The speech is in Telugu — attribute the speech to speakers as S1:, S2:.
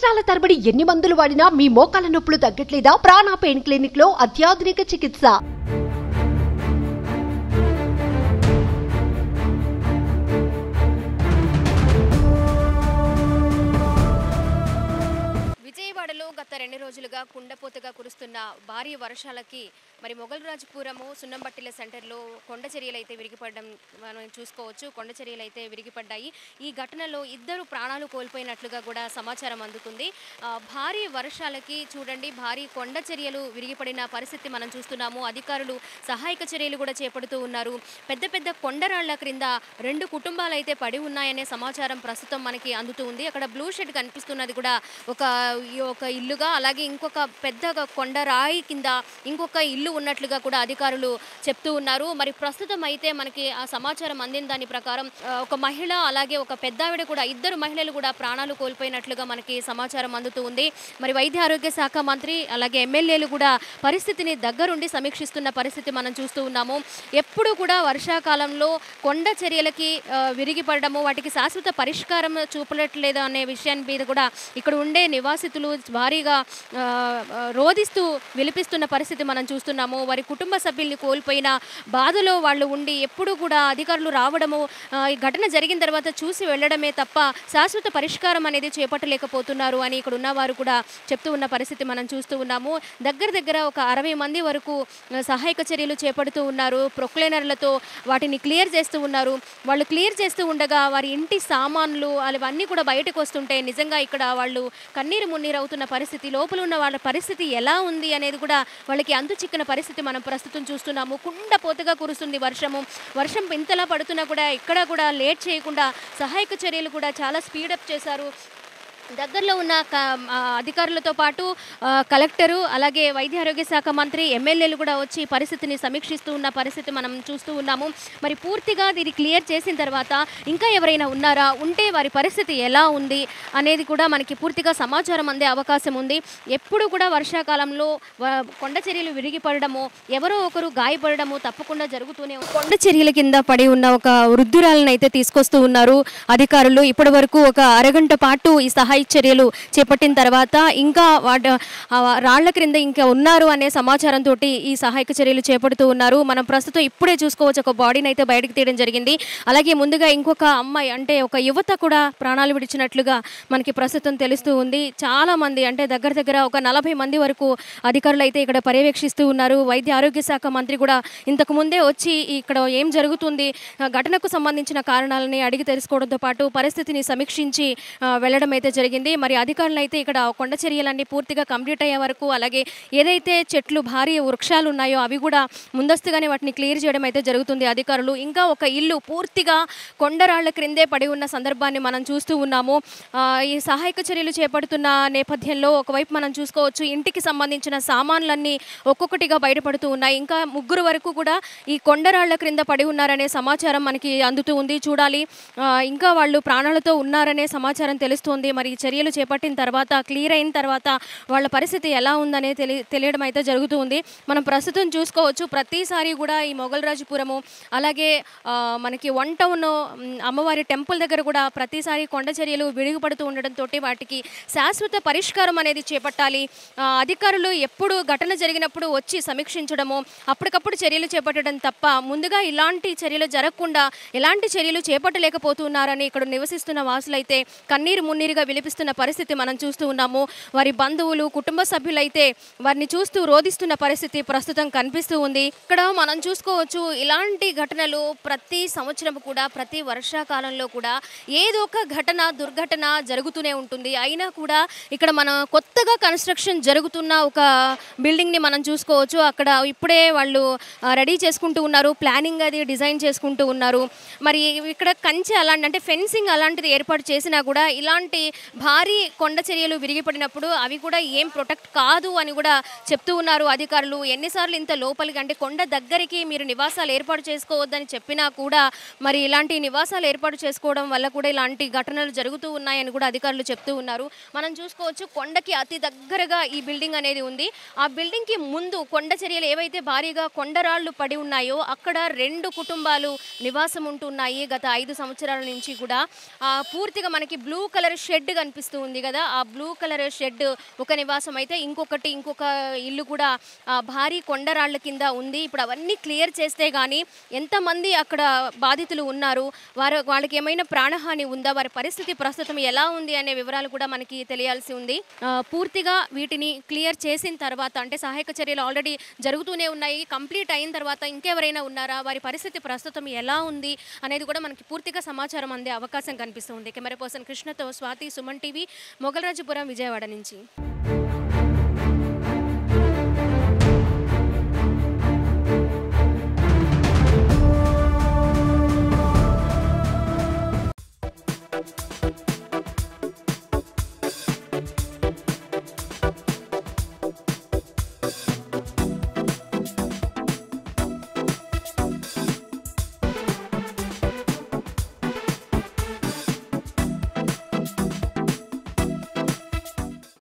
S1: సంవత్సరాల తరబడి ఎన్ని మందులు వాడినా మీ మోకాల నొప్పులు తగ్గట్లేదా? ప్రాణ పెయిన్ క్లినిక్ లో అత్యాధునిక చికిత్స.
S2: విజయవాడలో గత 2 రోజులుగా కుండపోతగా కురుస్తున్న భారీ వర్షాలకి మరి మొగల్రాజపురము సున్నంబట్టిల సెంటర్లో కొండ చర్యలు అయితే విరిగిపడడం మనం చూసుకోవచ్చు. కొండ చర్యలు అయితే విరిగిపడ్డాయి. ఈ ఘటనలో 2 ప్రాణాలు కోల్పోయినట్లుగా కూడా సమాచారం అందుతుంది. భారీ వర్షాలకి చూడండి, భారీ కొండ చర్యలు విరిగిపడిన పరిస్థితి మనం చూస్తున్నాము. అధికారులు సహాయక చర్యలు కూడా చేపడుతూ ఉన్నారు. పెద్ద పెద్ద కొండరాళ్ల క్రింద 2 కుటుంబాలు అయితే పడి ఉన్నాయనే సమాచారం ప్రస్తుతం మనకి అందుతూ ఉంది. అక్కడ బ్లూ షెడ్ కనిపిస్తున్నది కూడా ఒక ఇల్లుగా, అలాగే ఇంకొక పెద్దగా కొండరాయి కింద ఇంకొక ఇల్లు ఉన్నట్లుగా కూడా అధికారులు చెప్తూ ఉన్నారు. మరి ప్రస్తుతం అయితే మనకి ఆ సమాచారం అందిన దాని ప్రకారం ఒక మహిళ అలాగే ఒక పెద్దావిడ కూడా, 2 మహిళలు కూడా ప్రాణాలు కోల్పోయినట్లుగా మనకి సమాచారం అందుతూ ఉంది. మరి వైద్య ఆరోగ్య శాఖ మంత్రి అలాగే ఎమ్మెల్యేలు కూడా పరిస్థితిని దగ్గరుండి సమీక్షిస్తున్న పరిస్థితి మనం చూస్తూ ఉన్నాము. ఎప్పుడు కూడా వర్షాకాలంలో కొండ చర్యలకి విరిగిపడము, వాటికి శాశ్వత పరిష్కారం చూపట్లేదు అనే విషయాన్ని మీద కూడా ఇక్కడ ఉండే నివాసితులు భారీగా రోధిస్తూ విలిపిస్తున్న పరిస్థితి మనం చూస్తున్నాము. వారి కుటుంబ సభ్యుల్ని కోల్పోయిన బాధలో వాళ్ళు ఉండి ఎప్పుడు కూడా అధికారులు రావడము, ఈ ఘటన జరిగిన తర్వాత చూసి వెళ్ళడమే తప్ప శాశ్వత పరిష్కారం అనేది చేపట్టలేకపోతున్నారు అని ఇక్కడ ఉన్నవారు కూడా చెప్తూ ఉన్న పరిస్థితి మనం చూస్తూ ఉన్నాము. దగ్గర ఒక 60 మంది వరకు సహాయక చర్యలు చేపడుతూ ఉన్నారు. ప్రొక్లైనర్లతో వాటిని క్లియర్ చేస్తూ ఉన్నారు. వాళ్ళు క్లియర్ చేస్తూ ఉండగా వారి ఇంటి సామాన్లు అవన్నీ కూడా బయటకు వస్తుంటే నిజంగా ఇక్కడ వాళ్ళు కన్నీరు మున్నీరు అవుతున్న పరిస్థితి, లోపల ఉన్న వాళ్ళ పరిస్థితి ఎలా ఉంది అనేది కూడా వాళ్ళకి అంతు చిక్కిన పరిస్థితి మనం ప్రస్తుతం చూస్తున్నాము. కుండపోతగా కురుస్తుంది వర్షం ఇంతలా పడుతున్నా కూడా ఎక్కడా కూడా లేట్ చేయకుండా సహాయక చర్యలు కూడా చాలా స్పీడప్ చేశారు. దగ్గరలో ఉన్న అధికారులతో పాటు కలెక్టరు అలాగే వైద్య ఆరోగ్య శాఖ మంత్రి ఎమ్మెల్యేలు కూడా వచ్చి పరిస్థితిని సమీక్షిస్తూ ఉన్న పరిస్థితి మనం చూస్తూ ఉన్నాము. మరి పూర్తిగా దీన్ని క్లియర్ చేసిన తర్వాత ఇంకా ఎవరైనా ఉన్నారా, ఉంటే వారి పరిస్థితి ఎలా ఉంది అనేది కూడా మనకి పూర్తిగా సమాచారం అందే అవకాశం ఉంది. ఎప్పుడు కూడా వర్షాకాలంలో కొండ చర్యలు విరిగిపడము, ఎవరో ఒకరు గాయపడము తప్పకుండా జరుగుతూనే ఉంది. కొండ చర్యల కింద పడి ఉన్న ఒక వృద్ధురాలను అయితే తీసుకొస్తూ ఉన్నారు అధికారులు. ఇప్పటి వరకు ఒక అరగంట పాటు ఈ సహాయ చర్యలు చేపట్టిన తర్వాత ఇంకా రాళ్ల క్రింద ఇంకా ఉన్నారు అనే సమాచారంతో ఈ సహాయక చర్యలు చేపడుతూ ఉన్నారు. మనం ప్రస్తుతం ఇప్పుడే చూసుకోవచ్చు, ఒక బాడీని అయితే బయటకు తీయడం జరిగింది. అలాగే ముందుగా ఇంకొక అమ్మాయి అంటే ఒక యువత కూడా ప్రాణాలు విడిచినట్లుగా మనకి ప్రస్తుతం తెలుస్తూ ఉంది. చాలా మంది అంటే దగ్గర ఒక 40 మంది వరకు అధికారులు అయితే ఇక్కడ పర్యవేక్షిస్తూ ఉన్నారు. వైద్య ఆరోగ్య శాఖ మంత్రి కూడా ఇంతకు ముందే వచ్చి ఇక్కడ ఏం జరుగుతుంది, ఘటనకు సంబంధించిన కారణాలని అడిగి తెలుసుకోవడంతో పాటు పరిస్థితిని సమీక్షించి వెళ్ళడం అయితే జరిగింది. మరి అధికారులు అయితే ఇక్కడ కొండ చర్యలన్నీ పూర్తిగా కంప్లీట్ అయ్యే వరకు, అలాగే ఏదైతే చెట్లు భారీ వృక్షాలు ఉన్నాయో అవి కూడా ముందస్తుగానే వాటిని క్లియర్ చేయడం అయితే జరుగుతుంది అధికారులు. ఇంకా ఒక ఇల్లు పూర్తిగా కొండరాళ్ల క్రిందే పడి ఉన్న సందర్భాన్ని మనం చూస్తూ ఉన్నాము. ఈ సహాయక చర్యలు చేపడుతున్న నేపథ్యంలో ఒకవైపు మనం చూసుకోవచ్చు, ఇంటికి సంబంధించిన సామాన్లన్నీ ఒక్కొక్కటిగా బయటపడుతూ ఉన్నాయి. ఇంకా 3 వరకు కూడా ఈ కొండరాళ్ల క్రింద పడి ఉన్నారనే సమాచారం మనకి అందుతూ ఉంది. చూడాలి, ఇంకా వాళ్ళు ప్రాణాలతో ఉన్నారనే సమాచారం తెలుస్తోంది. మరి చర్యలు చేపట్టిన తర్వాత క్లియర్ అయిన తర్వాత వాళ్ళ పరిస్థితి ఎలా ఉందనే తెలియడం అయితే జరుగుతూ ఉంది. మనం ప్రస్తుతం చూసుకోవచ్చు, ప్రతిసారి కూడా ఈ మొగల్రాజపురము అలాగే మనకి 1 టౌన్ అమ్మవారి టెంపుల్ దగ్గర కూడా ప్రతిసారి కొండ చర్యలు విడిగిపడుతూ ఉండడంతో వాటికి శాశ్వత పరిష్కారం అనేది చేపట్టాలి. అధికారులు ఎప్పుడు ఘటన జరిగినప్పుడు వచ్చి సమీక్షించడము, అప్పటికప్పుడు చర్యలు చేపట్టడం తప్ప ముందుగా ఇలాంటి చర్యలు జరగకుండా ఎలాంటి చర్యలు చేపట్టలేకపోతున్నారని ఇక్కడ నివసిస్తున్న వాసులైతే కన్నీరు మున్నీరుగా విలిపిస్తున్న పరిస్థితి మనం చూస్తూ ఉన్నాము. వారి బంధువులు కుటుంబ సభ్యులైతే వారిని చూస్తూ రోధిస్తున్న పరిస్థితి ప్రస్తుతం కనిపిస్తూ ఉంది. ఇక్కడ మనం చూసుకోవచ్చు, ఇలాంటి ఘటనలు ప్రతి సంవత్సరం కూడా ప్రతి వర్షాకాలంలో కూడా ఏదో ఒక దుర్ఘటన జరుగుతూనే ఉంటుంది. అయినా కూడా ఇక్కడ మనం కొత్తగా కన్స్ట్రక్షన్ జరుగుతున్న ఒక బిల్డింగ్ని మనం చూసుకోవచ్చు. అక్కడ ఇప్పుడే వాళ్ళు రెడీ చేసుకుంటూ ఉన్నారు, ప్లానింగ్ అది డిజైన్ చేసుకుంటూ ఉన్నారు. మరి ఇక్కడ కంచె అలాంటి అంటే ఫెన్సింగ్ అలాంటిది ఏర్పాటు చేసినా కూడా ఇలాంటి భారీ కొండ చర్యలు విరిగిపడినప్పుడు అవి కూడా ఏం ప్రొటెక్ట్ కాదు అని కూడా చెప్తూ ఉన్నారు అధికారులు. ఎన్నిసార్లు ఇంత లోపలికి అంటే కొండ దగ్గరికి మీరు నివాసాలు ఏర్పాటు చేసుకోవద్దని చెప్పినా కూడా మరి ఇలాంటి నివాసాలు ఏర్పాటు చేసుకోవడం వల్ల కూడా ఇలాంటి ఘటనలు జరుగుతూ ఉన్నాయని కూడా అధికారులు చెప్తూ ఉన్నారు. మనం చూసుకోవచ్చు, కొండకి అతి దగ్గరగా ఈ బిల్డింగ్ అనేది ఉంది. ఆ బిల్డింగ్కి ముందు కొండ చర్యలు ఏవైతే భారీగా కొండరాళ్లు పడి ఉన్నాయో అక్కడ 2 కుటుంబాలు నివాసం ఉంటున్నాయి గత 5 సంవత్సరాల నుంచి కూడా. పూర్తిగా మనకి బ్లూ కలర్ షెడ్ కనిపిస్తూ ఉంది కదా, ఆ బ్లూ కలర్ షెడ్ ఒక నివాసం అయితే ఇంకొక ఇల్లు కూడా భారీ కొండరాళ్ల కింద ఉంది. ఇప్పుడు అవన్నీ క్లియర్ చేస్తే కానీ ఎంతమంది అక్కడ బాధితులు ఉన్నారు, వాళ్ళకి ఏమైనా ప్రాణహాని ఉందా, వారి పరిస్థితి ప్రస్తుతం ఎలా ఉంది అనే వివరాలు కూడా మనకి తెలియాల్సి ఉంది. పూర్తిగా వీటిని క్లియర్ చేసిన తర్వాత, అంటే సహాయక చర్యలు ఆల్రెడీ జరుగుతూనే ఉన్నాయి, కంప్లీట్ అయిన తర్వాత ఇంకెవరైనా ఉన్నారా, వారి పరిస్థితి ప్రస్తుతం ఎలా ఉంది అనేది కూడా మనకి పూర్తిగా సమాచారం అందే అవకాశం కనిపిస్తుంది. కెమెరా పర్సన్ కృష్ణతో స్వాతి, సుమన్ టీవీ, మొగల్రాజుపురం, విజయవాడ నుంచి.